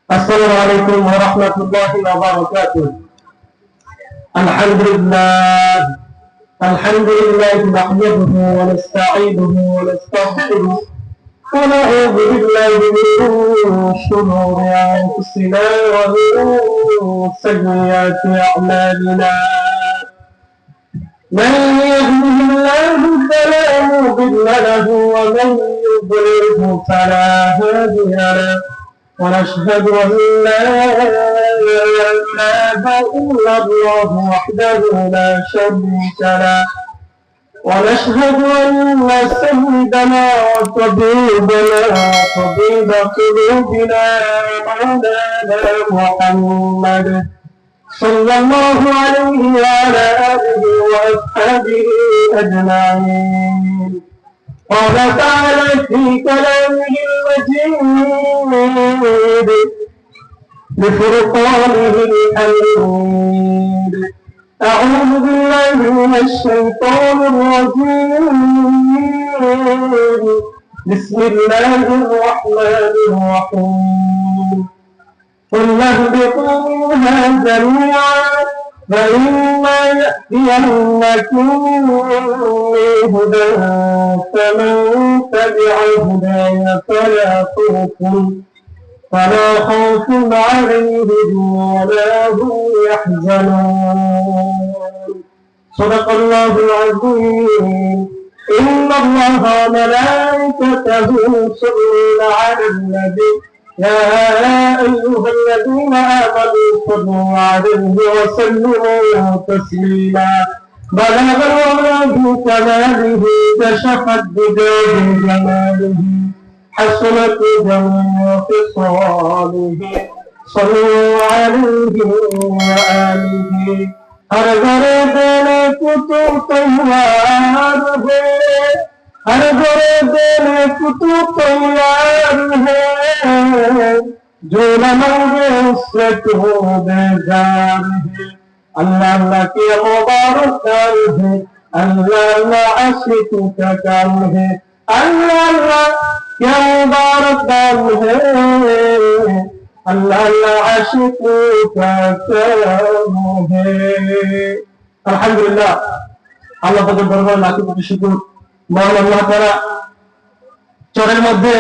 السلام عليكم ورحمة الله وبركاته. الحمد لله نحمده ونستعينه ونستغفره ونعوذ بالله من شرور أنفسنا ومن سيئات أعمالنا. من يهده الله فلا مضل له ومن يضلله فلا هادي له، ونشهد أن لا إله إلا الله وحده لا شريك له، ونشهد أن سيدنا وطبيبنا وطبيب قلوبنا مولانا محمد صلى الله عليه وعلى آله وأصحابه أجمعين. قال تعالى في كلامه المجيد بفرقانه الحميد: أعوذ بالله من الشيطان الرجيم، بسم الله الرحمن الرحيم. قل اهبطوا منها جميعا فإما يأتينكم مني هدى فمن تبع هداي فلا خوف عليهم ولا هم يحزنون. صدق الله العظيم. إن الله وملائكته يصلون على النبي يا أيها الذين آمنوا صلوا عليه وسلموا تسليما. بلغ الله كماله كشفت بداه جماله حسنت جميع خصاله. صلوا عليه وآله. हर घरे देने कुतु तैयार है, हर घरे देने कुतु तैयार है, जो न मांगे उससे तो बेजार है। अल्लाह अल्लाह की मुबारक काम है, अल्लाह अल्लाह आशिकों का काम है, अल्लाह अल्लाह क्या मुबारक काम है, अल्लाह अल्लाह आशिकों का काम है। अल्हम्दुलिल्लाह, আল্লাহ তাআলার দরবারে লাখো কোটি শুকর। মহান আল্লাহ তাআলা চরের মধ্যে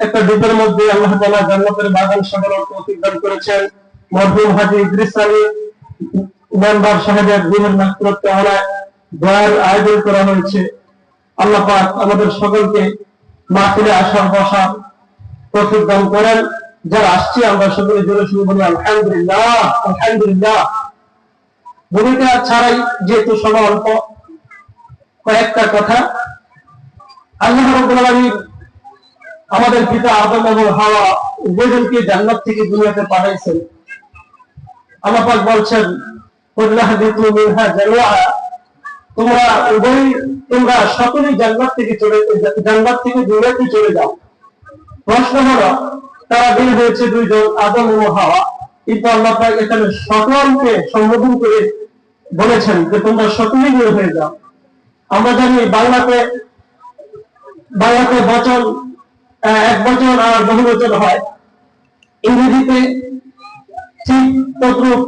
একটা দ্বীপের মধ্যে আল্লাহ তাআলা জান্নাতের বাগান সাজানোর তৌফিক দান করেছেন। মরহুম হাজী ইদ্রিস আলী মেম্বার সাহেবের রুহের মাগফিরাত কামনায় দোয়ার আয়োজন করা হয়েছে। আল্লাহ পাক আমাদের সকলকে মাহফিলে আসার বসার তৌফিক দান করেন। যারা আসছে আমরা সকলে জোরে শুনে বলি আলহামদুলিল্লাহ, আলহামদুলিল্লাহ। ভূমিকা ছাড়াই যেহেতু সময় অল্প, কয়েকটা কথা। আল্লাহ রাব্বুল আলামিন আমাদের পিতা আদম এবং হাওয়া উভয়জনকে জান্নাত থেকে দুনিয়াতে পাঠাইছেন। আল্লাহ পাক বলছেন কুল্লাহবিতু মিনহা জামিআ, তোমরা সকলেই জান্নাত থেকে দুনিয়াতে চলে যাও। প্রশ্ন হলো, তারা বের হয়েছে দুইজন, আদম ও হাওয়া, কিন্তু আল্লাহ পাক এখানে সকলকে সম্বোধন করে বলেছেন যে তোমরা সকলেই বের হয়ে যাও। আমরা জানি বাংলাতে বচন এক বচন আর বহু বচন হয়, ইংরেজিতে ঠিক তদ্রুপ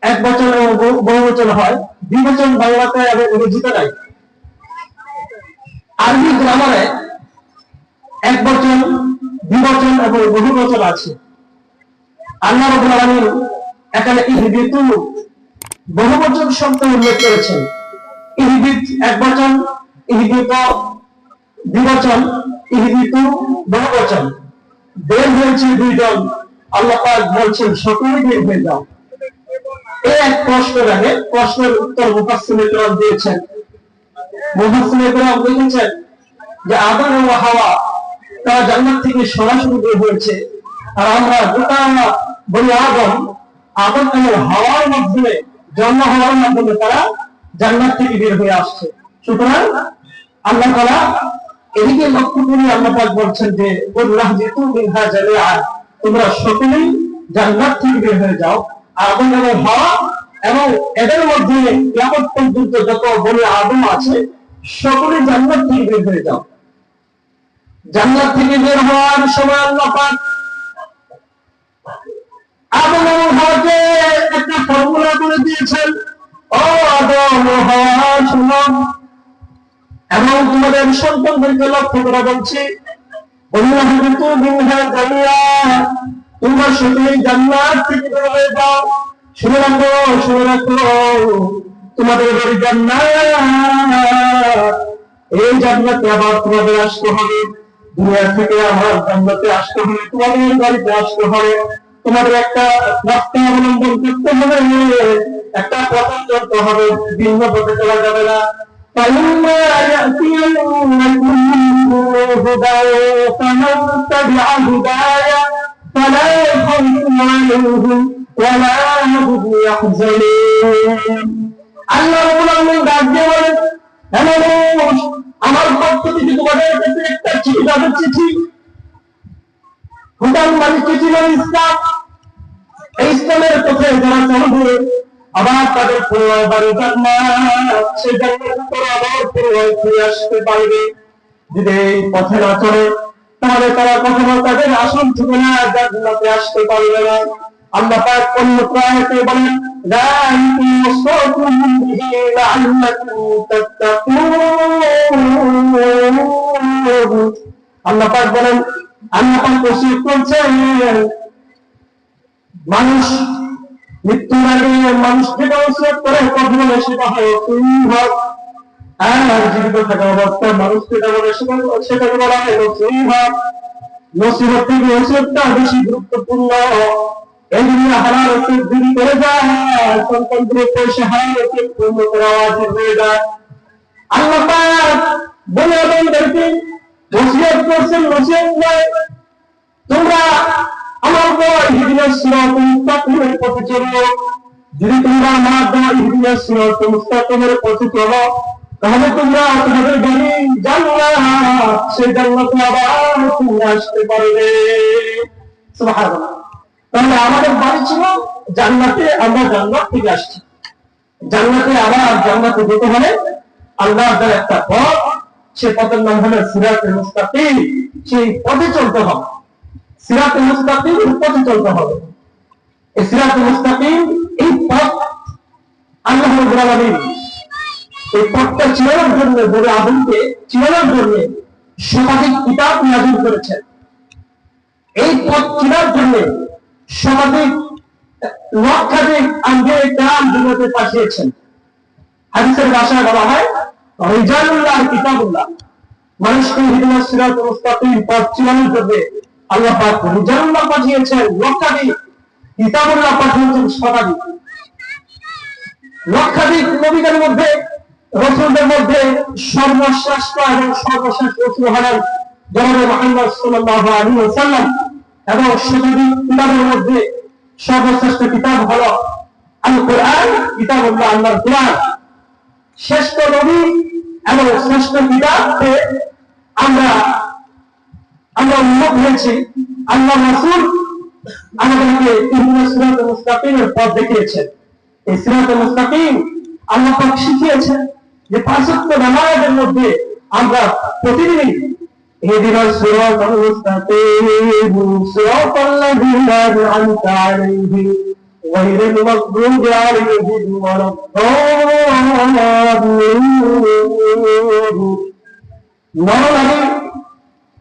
এক বচন এবং বহু বচন হয়, দ্বিবচন বাংলাতে এবং ইংরেজিতে নাই। আরবি গ্রামারে এক বচন, দ্বিবচন এবং বহু বচন আছে। আল্লাহ রাব্বুল আলামিন এখানে ইহবিতু বহুবচন শব্দ উল্লেখ করেছেন। ইহবিত এক বচন, ইহবিত দ্বিবচন, ইহবিতু বহুবচন। বের হয়েছে দুইজন, আল্লাহ পাক বলছেন সকলেই বের হয়ে যাও। এই এক প্রশ্ন লাগে, প্রশ্নের উত্তর মুফাসসিরিনে কেরাম দিয়েছেন। মুফাসসিরিনে কেরাম লিখেছেন যে আদম ও হাওয়া তারা জান্নাত থেকে সরাসরি বের হয়েছে, আর আমরা গোটা বলি আদম এবং হাওয়ার মাধ্যমে জন্ম হওয়ার মাধ্যমে তারা জান্নাত থেকে বের হয়ে আসছে। সুতরাং আল্লাহ তাআলা এদিকে লক্ষ্য করে আল্লাহ পাক বলছেন যে কুল্লাহবিতু মিনহা জামিআ, তোমরা সকলেই জান্নাত থেকে বের হয়ে যাও। আদম এবং হাওয়া এবং এদের মধ্যে কিয়ামত পর্যন্ত যত বনি আদম আছে সকলেই জান্নাত থেকে বের হয়ে যাও। জান্নাত থেকে বের হওয়ার সময় আল্লাহ পাক ঘোষণা করে দিয়েছেন, ও আদম ও হাওয়া শুনো, এবং তোমাদের সন্তানদেরকে লক্ষ্য করে বলছি, তোমরা সকলেই জান্নাত থেকে বের হয়ে যাও। শুনে রাখো তোমাদের বাড়ি জান্নাত। এই জান্নাতে আবার তোমাদের আসতে হবে, দুনিয়া থেকে আমার জান্নাতে আসতে হবে, তোমাদের বাড়িতে আসতে হবে। তোমাদের একটা রাস্তা অবলম্বন করতে হবে, একটা পথ চলতে হবে, ভিন্ন পথে চলা যাবে না। فإما يأتينكم هدى فمن تبع هداي فلا خوف عليهم ولا هم يحزنون। আল্লাহ রাব্বুল আলামিন ডাক দিয়ে বলেন, আমার পক্ষ থেকে তোমাদের কাছে একটা চিঠি যাচ্ছে, হুদান মানে চিঠি মানে ইসলাম। এই ইসলামের পথে যারা চলবে আবার তাদের পরিবার বাড়ি জান্নাত, সেই জান্নাতের পরে আবার পরিবার ফিরে আসতে পারবে। যদি এই পথে না চলে তাহলে তারা কখনো তাদের আসল ঠিকানা জান্নাতে আসতে পারবে না। আল্লাহ পাক অন্য আয়াতে বলেন, যালিকুম ওয়াসাকুম বিহি লাআল্লাকুম তাত্তাকুন। আল্লাহ পাক বলেন, আল্লাহ পাক ওসিয়ত করছেন, মানুষ মৃত্যুর আগে মানুষ যেটা ওসিয়ত করে কখনো সেটা হয় হক, আর জীবিত থাকা অবস্থায় মানুষ যেটা বলে সেটাকে বলা হয় নসিহত। নসিহত থেকে ওসিয়তটা বেশি গুরুত্বপূর্ণ। এই দুনিয়া হারাতে দেরি করে যায়, সন্তানদের পয়সা হারাতে পূর্ণ করা ওয়াজিব হয়ে যায়। আল্লাহ পাক বলে আমাদেরকে ওসিয়ত করছেন, নসিহত নয়, তোমরা আমার দেওয়া ইহদিনাস সিরাতাল মুস্তাকিমের পথে চলো। যদি তোমরা আমার দেওয়া ইহদিনাস সিরাতাল মুস্তাকিমের পথে চলো তাহলে তোমরা তোমাদের বাড়ি জান্নাত, সেই জান্নাতে আবার তোমরা আসতে পারবে। সুবহানাল্লাহ। তাহলে আমাদের বাড়ি ছিল জান্নাতে, আমরা জান্নাত থেকে আসছি। জান্নাতে আবার জান্নাতে যেতে হলে আল্লাহর দেওয়া একটা পথ, সে পথের নাম হলো সিরাতুল মুস্তাকিম। সেই পথে চলতে হবে, সিরাতুল মুস্তাকিমের পথে চলতে হবে। এই সিরাতুল মুস্তাকিম, এই পথ আল্লাহ রাব্বুল আলামিন এই পথটা চিনানোর জন্য, বড় আদমকে চিনানোর জন্য শতাধিক কিতাব নাযিল করেছেন। এই পথ চিনার জন্য শতাধিক লক্ষাধিক আম্বিয়া কেরাম দুনিয়াতে পাঠিয়েছেন। হাদিসের ভাষায় বলা হয় রিজালুল্লাহ কিতাবুল্লাহ। মানুষকে ইহদিনাস সিরাতাল মুস্তাকিম পথ চিনানোর জন্য আল্লাহ পাক রিজালুল্লাহ পাঠিয়েছেন লক্ষাধিক, কিতাবুল্লাহ পাঠিয়েছেন শতাধিক। লক্ষাধিক নবীদের মধ্যে, রাসূলদের মধ্যে সর্বশ্রেষ্ঠ এবং সর্বশেষ রাসূল হলেন জনাবে মুহাম্মদ সাল্লাল্লাহু আলাইহি ওয়াসাল্লাম, এবং শতাধিক কিতাবের মধ্যে সর্বশ্রেষ্ঠ কিতাব হলো আল কোরআন, কিতাবুল্লাহ, আল্লাহর কোরআন। শ্রেষ্ঠ নবী এবং শ্রেষ্ঠ কিতাবকে আমরা উন্মুখ হয়েছি। আল্লাহ রাসূল আমাদেরকে ইহদিনাস সিরাতাল মুস্তাকিমের পথ দেখিয়েছেন। এই সিরাতাল মুস্তাকিম আল্লাহ পাক শিখিয়েছেন যে পাঁচ ওয়াক্ত নামাজের মধ্যে আমরা প্রতিদিন ইহদিনাস সিরাতাল মুস্তাকিম সিরাতাল্লাযীনা আন'আমতা আলাইহিম গায়রিল মাগদুবি আলাইহিম ওয়ালাদ-দাল্লিন।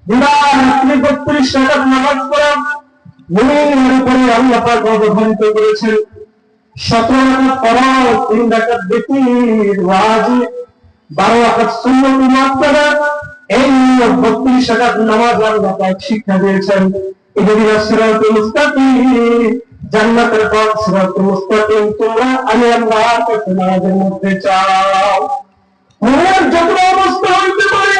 দিবারাত্রি 32 রাকাত নামাজ পড়া মুমিনের উপরে আল্লাহ পাক অবধারিত করেছেন। 17 রাকাত ফরজ, 3 রাকাত বিতির ওয়াজিব, 12 রাকাত সুন্নাত মুআক্কাদা, এই 32 রাকাত নামাজ আল্লাহ পাক শিক্ষা দিয়েছেন। ইহদিনাস সিরাতাল মুস্তাকিম, জান্নাতের পথ সিরাতাল মুস্তাকিম তোমরা আমি আল্লাহর কাছে নামাজের মধ্যে চাও। মুমিনের যত অবস্থা হইতে পারে,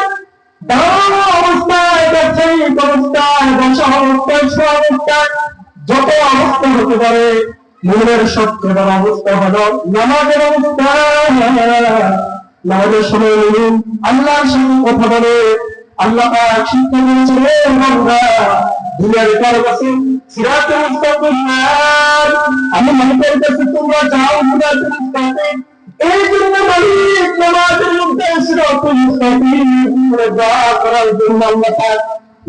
দাঁড়ানো অবস্থায়, ব্যবসায়িক অবস্থায়, বসা অবস্থায়, অবস্থায়, যত অবস্থা হতে পারে, মুমিনের সবচেয়ে বড় অবস্থা হলো নামাজের অবস্থা। নামাজের সময় মুমিন আল্লাহর সঙ্গে কথা বলে। আল্লাহ পাক শিক্ষা দিয়েছেন, বান্দা দুনিয়ার কারো কাছে সিরাতুল মুস্তাকিম, আমি মানুষের কাছে তোমরা যাও সিরাতুল মুস্তাকিম। এই জন্য মালিক নামাজের মধ্যে সিরাতুল মুস্তাকিম করার জন্য আল্লাহ পাক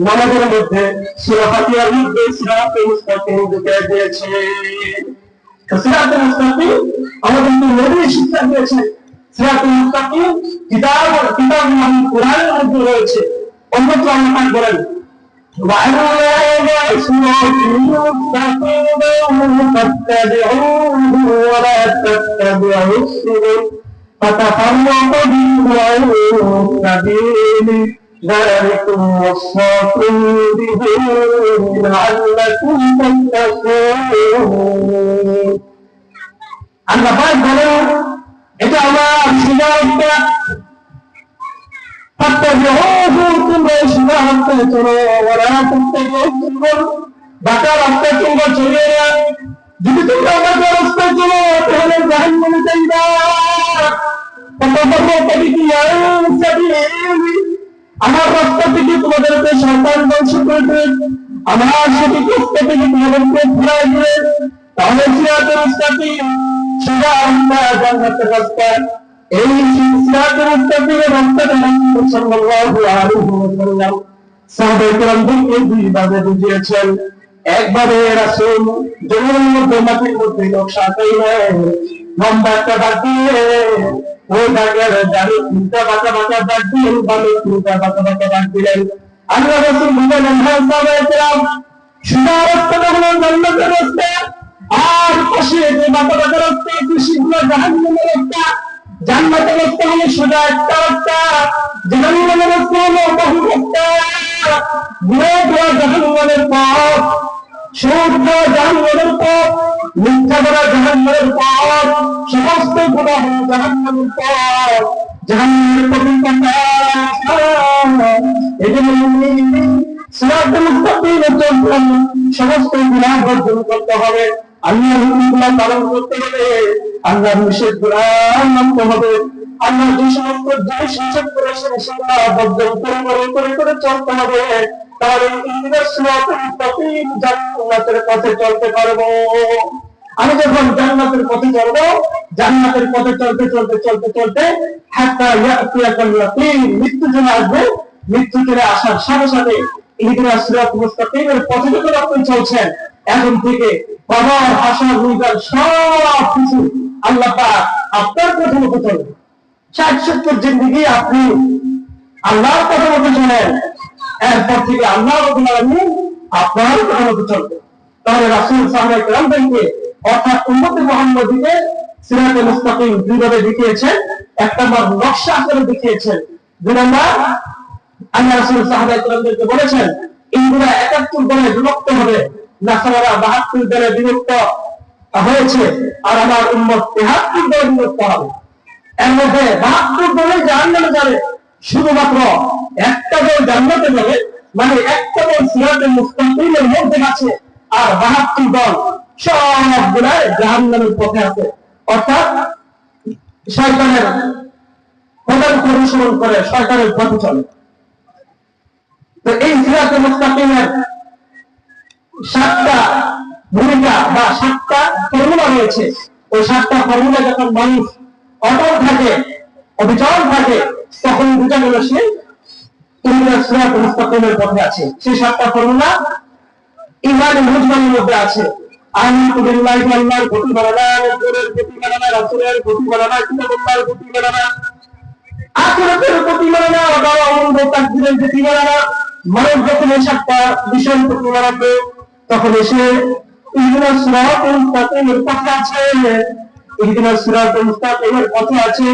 নামাজের মধ্যে সূরা ফাতিহার মধ্যে সিরাতুল মুস্তাকিম ঢুকিয়ে দিয়েছেন। সিরাতুল মুস্তাকিম আমাদের নবী শিক্ষা দিয়েছেন। সিরাতুল মুস্তাকিম কিতাব কোরআনের মধ্যে রয়েছে। অন্যত্র আল্লাহ বলেন وعلى صراط مستقيم فاتبعوه ولا تتبعوا السبل فتفرق بكم عن سبيله ذلكم وصاكم به لعلكم تتقون আল্লাহ পাক বলেন এটা আমার সিদ্ধান্ত فاتبعوه তোমরা সিদ্ধান্তে চলো ওরা تتبعوا السبل বাঁকা রাস্তায় তোমরা চলে না। যদি তোমরা বাঁকা রাস্তায় চলো তাহলে জাহান্নামে যাইবা। আমার রাস্তা থেকে তোমাদেরকে শয়তান ধ্বংস করে দেবে, আমার সঠিক রাস্তা থেকে তোমাদেরকে ফিরাই দেবে। তাহলে সিরাতুল মুস্তাকিম সোজা রাস্তা, জান্নাতের রাস্তা। এই সিরাতুল মুস্তাকিমের রাস্তাটা রাসূল সাল্লাল্লাহু আলাইহি ওয়াসাল্লাম সাহাবায়ে কেরামদেরকে দুইভাবে বুঝিয়েছেন। একবারে রাসূল জমিনের মধ্যে মাটির মধ্যে নকশা আঁকাইলেন, লম্বা একটা দাগ দিয়ে ওই দাগের দাড়ি তিনটা বাঁকা বাঁকা দাগ দিলেন, বালু তিনটা বাঁকা বাঁকা দাগ দিলেন। আল্লাহ রাসূল বললেন হ্যাঁ সাহাবায়ে কেরাম সোজা রাস্তাটা হলো জান্নাতের রাস্তা, আর পাশে যে বাঁকা বাঁকা রাস্তা সেগুলো জাহান্নামের রাস্তা। জান্নাতের রাস্তা হলো সোজা একটা রাস্তা, জাহান্নামের রাস্তা হলো বহু রাস্তা। গুনাহ জাহান্নামের পথ, সুদ জাহান্নামের পথ, মিথ্যা বলা জাহান্নামের পথ, সমস্ত গুনাহ জাহান্নামের পথ, জাহান্নামের পথে এজন্য সিরাতুল মুস্তাকিমে চলতে সমস্ত গুনাহ বর্জন করতে হবে, আল্লাহর হুকুমগুলো পালন করতে হবে, আল্লাহর নিষেধগুলো মানতে হবে, আল্লাহ যে সমস্ত জিনিস নিষেধ করেছেন সেগুলো বর্জন করে চলতে হবে। তাহলে সিরাতুল মুস্তাকিম জান্নাতের পথে চলতে পারবো। আমি যখন জান্নাতের পথে চলবো, জান্নাতের পথে চলতে চলতে চলতে চলতে হাত্তা ইয়াতিয়াকাল ইয়াকিন, মৃত্যু চলে আসবে। মৃত্যু চলে আসার সাথে সাথে ইহদিনাস সিরাতুল মুস্তাকিমের পথে যখন আপনি চলছেন, এখন থেকে বাবার আশার রোজগার সব কিছু আল্লাহ পাক আপনার কথা মতো চলবে। 60-70 জিন্দেগি আপনি আল্লাহর কথা মতো চলেন, এরপর থেকে আল্লাহ রাব্বুল আলামিন আপনার কথা মতো চলবে। তাহলে রাসূল সাহাবায়ে কেরামদেরকে অর্থাৎ উম্মতে মুহাম্মাদীকে সিরাতুল মুস্তাকিম দুইভাবে দেখিয়েছেন। এক নম্বর নকশা আকারে দেখিয়েছেন, দুই নম্বর আল্লাহ রাসূল সাহাবায়ে কেরামদেরকে বলেছেন ইনগুলা 71 দলে বিভক্ত হবে, নাসারা 72 দলে বিভক্ত হয়েছে, আর আমার উম্মত 73 দলে বিভক্ত হবে। এর মধ্যে 72 দলে জাহান্নামে যাবে, শুধুমাত্র একটা দল জান্নাতে যাবে, মানে একটা দল সিরাতুল মুস্তাকিমের মধ্যে আছে, আর 72 দল সবগুলা জাহান্নামের পথে আছে, অর্থাৎ শয়তানের পদাঙ্ক অনুসরণ করে শয়তানের পথে চলে। তো এই সিরাতুল মুস্তাকিমের 7টা ভূমিকা বা 7টা ফর্মুলা রয়েছে। ওই 7টা ফর্মুলা যখন মানুষ অটল থাকে, অবিচল থাকে, তখন বুঝা গেল সে সিরাতুল মুস্তাকিমের পথে আছে। সেই 7টা ফর্মুলা ইমানে মুজমানের মধ্যে আছে। আমিনতু বিল্লাহি আল্লাহর প্রতি মানা, নবীর প্রতি মানা, রাসূলের প্রতি মানা, কিতাবুল্লাহর প্রতি মানা, আখিরাতের প্রতি মানা, ভালো মন্দ তাকদীরের প্রতি মানা। মানুষ যখন এই 7টা বিষয়ের প্রতি মানবে, তখন এসে ইহদিনাস সিরাতাল মুস্তাকিমের পথে আছে। ইহদিনাস সিরাতাল মুস্তাকিমের পথে আছে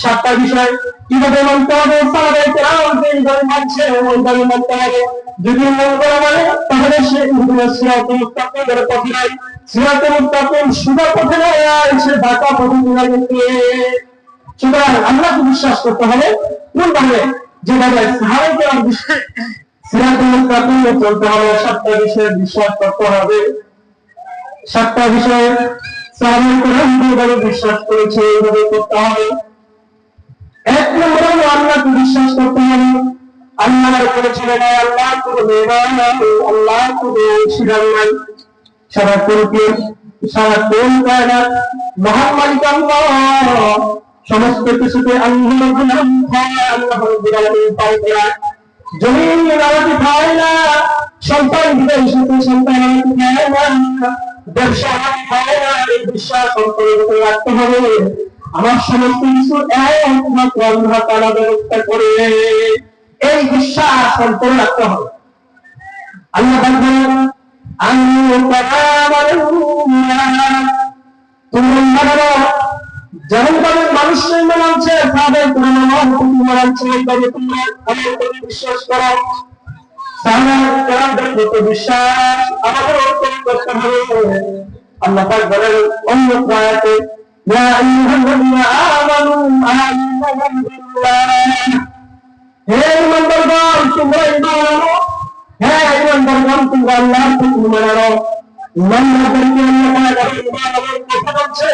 7টা বিষয়। কিভাবে মানতে হবে? সাহাবায়ে কেরাম যেভাবে মানছে ওইভাবে মানতে হবে। যদি মন করা মানে তাহলে সে ইহদিনাস সিরাতাল মুস্তাকিমের পথে নাই, সিরাতাল মুস্তাকিম সোজা পথে নাই, আর সে বাঁকা পথে চলে গেছে। সুতরাং আল্লাহকে বিশ্বাস করতে হবে কোনভাবে? যেভাবে সাহাবায়ে কেরাম সিরাতুল মুস্তাকিমে চলতে হবে। 7টা বিষয়ে বিশ্বাস করতে হবে। 7টা বিষয়ে সাহাবায়ে কেরাম যেভাবে বিশ্বাস করেছে এইভাবে করতে হবে। এক নম্বরে আল্লাহকে বিশ্বাস করতে হবে। আল্লাহর উপরে ছেড়ে নাই, আল্লাহ কোনো মেহমান নাই, আল্লাহ কোনো শিরান নাই। সারা কায়নাত মহান মালিক আল্লাহ, সমস্ত কিছুতে আল্লাহর গুলাম হয়, আল্লাহর গুলামি পায় না। জমিন রাজি পায় না, সন্তান বিদায় সাথে সন্তান রাজি পায় না, ব্যবসা পায় না, এই বিশ্বাস অন্তরের ভিতরে রাখতে হবে। আমার সমস্ত কিছু একমাত্র আল্লাহ তাআলা ব্যবস্থা করে, এই বিশ্বাস অন্তরে রাখতে হবে। আল্লাহ বলেন তোমরা যেমন ভাবে মানুষ মানছে তাদের মানছে এইভাবে তোমরা আমার প্রতি বিশ্বাস করো। বিশ্বাস আমাদের অর্জন করতে হবে। আল্লাহ পাক বলেন অন্য আয়াতে ইয়া আইয়ুহাল্লাযীনা আমানু আমিনু বিল্লাহ, হে ঈমানদারগণ তোমরা ঈমান আনো, হে ঈমানদারগণ তোমরা আল্লাহর হুকুম মানো। ঈমানদারদেরকে আল্লাহ পাক ঈমান আনার কথা বলছে,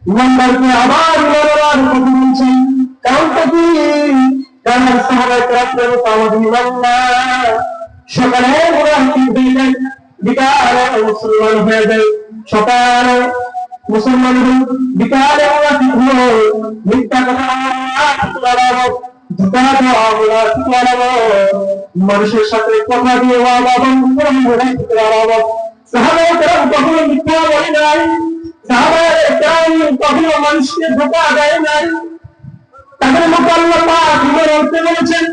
ঈমানদারকে আবার ঈমান আনার কথা বলছে। কারণটা কি? কারণ সাহাবায়ে কেরাম সকালে বিকালে মুসলমান হয়ে যায়, সকালে মুসলমান বিকালে মিথ্যা কথা মানুষের সাথে কথা দিয়ে সাহাবায়ে কেরাম কখনো মিথ্যা বলে নাই, সাহাবায়ে কেরাম কখনো মানুষকে ধোঁকা দেয় নাই। তাদের মতো আল্লাহ পাক ঈমান আনতে বলেছেন।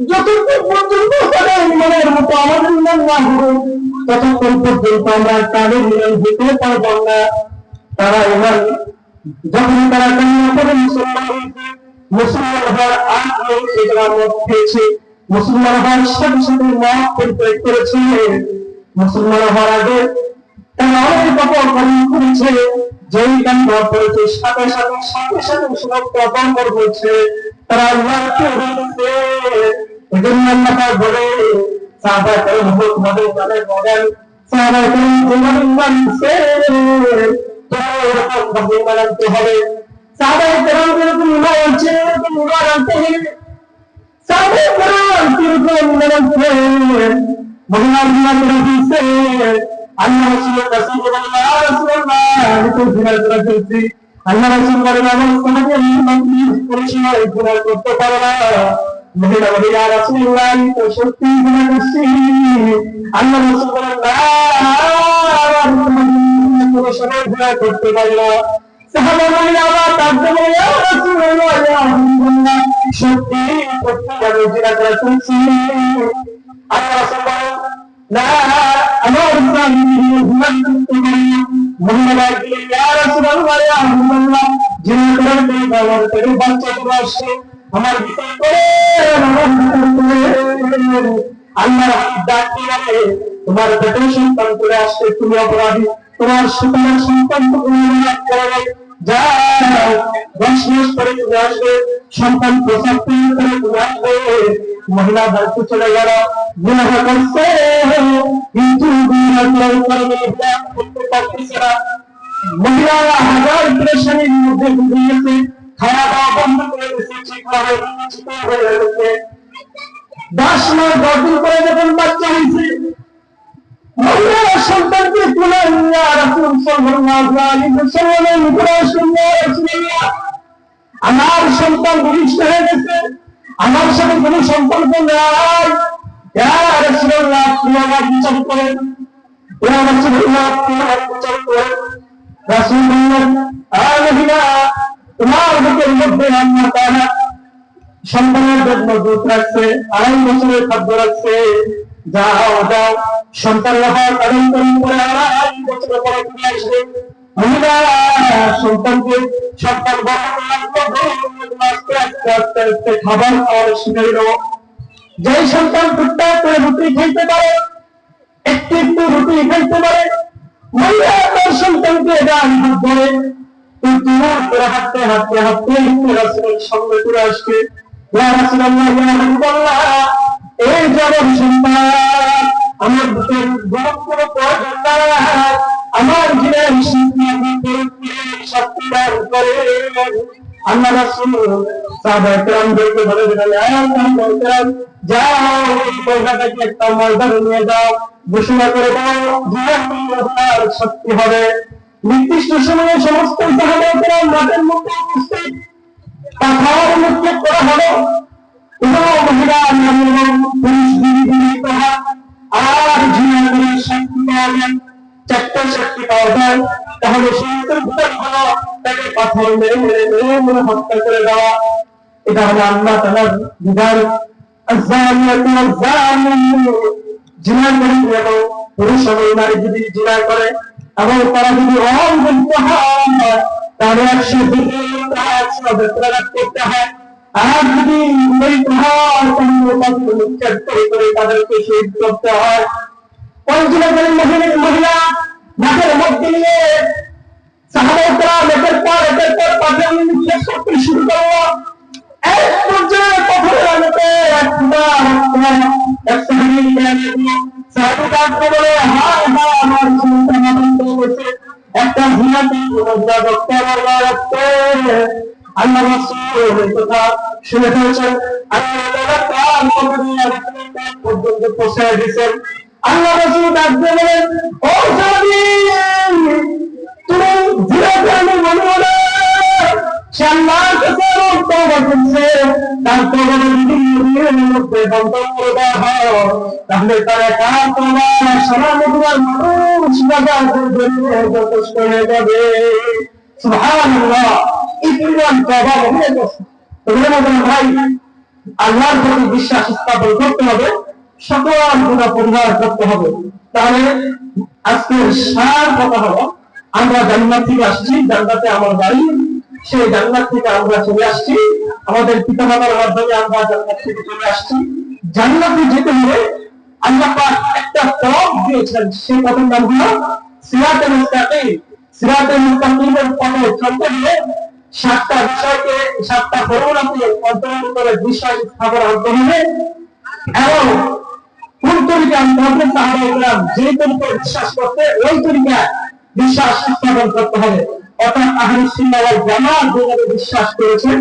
যতক্ষণ পর্যন্ত তাদের ঈমানের মতো আমাদের ঈমান না হবে ততক্ষণ পর্যন্ত আমরা তাদের ঈমান হতে পারবো না। তারা ঈমান যখন তারা কান্না করে মুসলমান হয়েছে, মুসলমান হওয়ার আগে সেটা মত খেয়েছে, মুসলমান হওয়ার সাথে সাথে মত পরিত্যাগ করেছে, মুসলমান হওয়ার আগে তারা অনেক পাপ করেছে, যেই কাণ্ড করেছে সাথে সাথে সমস্ত অপরাধ হয়েছে, তারা আল্লাহকে বলেছে। এজন্য আল্লাহ পাক বলে সাহাবায়ে কেরাম তোমাদের জানের মডেল, সাহাবায়ে কেরাম যেভাবে মানছে তোমার এরকম ভাবে মানতে হবে। সাহাবায়ে কেরাম যেরকম ঈমান আনছে এরকম ঈমান আনতে হবে। সাহাবায়ে কেরাম যেরকম ঈমান আনছে মহিলার ঈমান রাখছে। আল্লাহ রাসূলের কাছে বলেন ইয়া রাসূলুল্লাহ আমি তো জিনার করে ফেলছি। আল্লাহ রাসূল বলেন আমার সাহাবী ঈমান করেছে গুনাহ করতে পারে না। মহিলা বলে ইয়া রাসূলুল্লাহ আমি তো সত্যি গুনাহ করছি। আল্লাহ রাসূল বলেন না কোনো সময় গুনাহ করতে পারে না। সাহাবা বলে আবার তাকবীর বলে ইয়া রাসূলুল্লাহ ইয়া হাবিবাল্লাহ সত্যি সত্যি আমি জিনা করে ফেলছি। আল্লাহ রাসূল বলেন না আমার স্বামী গুনাহ করতে পারে না। মহিলা বলে ইয়া রাসূলুল্লাহ ইয়া হাবিবাল্লাহ জিনা করতে আমার পেটে বাচ্চা চলে আসছে, আমার ভিতর করে আল্লাহ ডাক দিয়ে তোমার পেটে সন্তান চলে আসছে, তুমি অপরাধী, তোমার সন্তান করে যাও 10 মাস পরে তুমি আসবে, সন্তান প্রসব করে তুমি আসবে। মহিলা বাড়িতে চলে গেল, গুনাহ করছে কিন্তু করতে পারতেছে না। মহিলা হাজার প্রেশানির মধ্যে ডুবে গেছে, খাওয়া দাওয়া বন্ধ করে দিয়েছে, ঠিকভাবে 10 মাস 10 দিন পরে যখন বাচ্চা হয়েছে, মহিলা সন্তানকে তুলে ইয়া রাসূল সাল্লাল্লাহু আলাইহি ওয়াসাল্লাম আমার সন্তান ভূমিষ্ঠ হয়ে গেছে, আমার সাথে কোনো সম্পর্ক নাই, ইয়া রাসূলুল্লাহ আপনি আমার বিচার করেন, ইয়া রাসূলুল্লাহ আপনি আমার বিচার করেন। রাসূল বললেন মহিলা তোমার বুকের মধ্যে আল্লাহ তাআলা সন্তানের জন্য দুধ রাখছে, 2.5 বছরের খাদ্য রাখছে, যাও যাও সন্তান হওয়ার কারণ করে 2.5 বছর পরে তুমি আসবে। মহিলা সন্তানকে সন্তান আস্তে আস্তে আস্তে আস্তে খাবার খাওয়ার শিখিয়ে দেবো। যেই সন্তান টুকটাক করে রুটি খাইতে পারে, একটু একটু রুটি খাইতে পারে, মহিলা তার সন্তানকে গান ধরে হাঁটতে হাঁটতে হাঁটতে রাসূলের সামনে চলে আসছে। ইয়া রাসূলুল্লাহ ইয়া হাবিবাল্লাহ এই জবান সন্তান আমার বুকের কোনো প্রয়োজন নাই, আমার জীবন শক্তি দান করে। আল্লাহ রাসূল সাহাবায়ে কেরামদেরকে বলে দিলেন যাও এই পয়সাটাকে একটা ময়দানে নিয়ে যাও, ঘোষণা করে দাও জীবন শক্তি হবে। নির্দিষ্ট সময়ে সমস্ত সাহাবায়ে কেরাম মাঠের মধ্যে উপস্থিত, পাথর মুক্ত করা হলো। কোনো মহিলা আর জিনা করে শক্তি পাওয়া যায়, 4টা শক্তি পাওয়া যায়। তাহলে শিরকের বিধান হলো তাকে পাথর মেরে মেরে মেরে মেরে হত্যা করে দেওয়া। এটা হলো আল্লাহ তাআলার বিধান। আয-যানিয়াতু ওয়াজ-যানি, জিনা করে এবং পুরুষ এবং নারী যদি জিনা করে এবং তারা যদি অবিবাহিত হয় তাহলে 100 করতে হয়। আর যদি বিবাহিত হয় তাহলে উচ্ছেদ করে তাদেরকে শহীদ করতে হয়। পঞ্চমকারী মহিলা মাঠের মধ্যে নিয়ে সাহাবারা একের পর পাথর নিক্ষেপ করতে শুরু করলো। এক পর্যায়ে পাথরের আলোতে এক সাহাবী বলে, হায় হায় আমার সন্তান আনন্দ হয়েছে, একটা জিনাতি মহিলা রক্ত আমার গায়ে রাখতে। আল্লাহ রাসূল এই কথা শুনে ফেলেছেন। আল্লাহ কান পর্যন্ত পৌঁছায় দিয়েছেন। আল্লাহ রাসূল ডাকতে বলেন, ও সাহাবী, তুমি জিনা করনি মনে মনে সে আল্লাহর কাছে তওবা করছে, তার তওবার মধ্যে বন্ধন করে দেওয়া হয়, তাহলে তার একা তওবা সারা মদিনার মানুষ বাজারের জন্য যথেষ্ট হয়ে যাবে। সুবহানাল্লাহ, এই পরিমাণ তওবা হয়ে গেছে। তোমরা বলেন ভাই, আল্লাহর প্রতি বিশ্বাস স্থাপন করতে হবে, সকল গুনাহ পরিহার করতে হবে। তাহলে আজকের সার কথা হলো, আমরা জান্নাত থেকে আসছি, জান্নাতে আমার বাড়ি, সেই জান্নাত থেকে আমরা চলে আসছি, আমাদের পিতামাতার মাধ্যমে আমরা জান্নাত থেকে চলে আসছি। জান্নাতে যেতে হলে আল্লাহ পাক একটা পথ দিয়েছেন, সেই পথের নাম হলো সিরাতুল মুস্তাকিম। সিরাতুল মুস্তাকিমের পথে চলতে হলে 7টা বিষয়কে, 7টা ফর্মুলাকে অন্তর্ভুক্ত করে বিশ্বাস স্থাপন আনতে হবে এবং কোন তরিকা আনতে হবে, সাহাবায়ে যে তরিকায় বিশ্বাস করতে ওই তরিকায় বিশ্বাস স্থাপন করতে হবে। অর্থাৎ আহলে সুন্নাহ ওয়াল জামাত যেভাবে বিশ্বাস করেছেন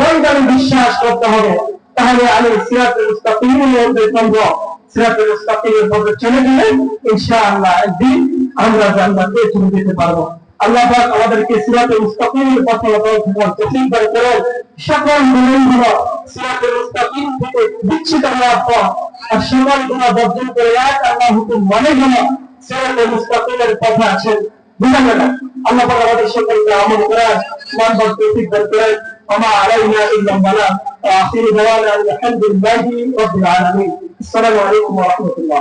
ওইভাবে বিশ্বাস করতে হবে। তাহলে আমি সিরাতুল মুস্তাকিমের মধ্যে চলবো, সিরাতুল মুস্তাকিমের মধ্যে চলে গেলে ইনশাআল্লাহ একদিন আমরা জান্নাতে চলে যেতে পারবো। আল্লাহ পাক আমাদেরকে সিরাতুল মুস্তাকিমের পথে থাকার তৌফিক দান করুন। সকল গুনাহগুলো সিরাতুল মুস্তাকিম থেকে বিচ্যুত হওয়ার পর আর সকল গুনাহ বর্জন করে এক আল্লাহর হুকুম মানে গেলে সিরাতুল মুস্তাকিমের পথে আছেন। বুঝলেন? আল্লাহ পাক আমাদের সকলকে আমল করার মানবার তৌফিক দান করেন। ওমা আলাইনা ইল্লা বালাগ। আখিরু দাওয়ানা আলহামদুলিল্লাহি রাব্বিল আলামিন। আসসালামু আলাইকুম ওয়া রাহমাতুল্লাহ।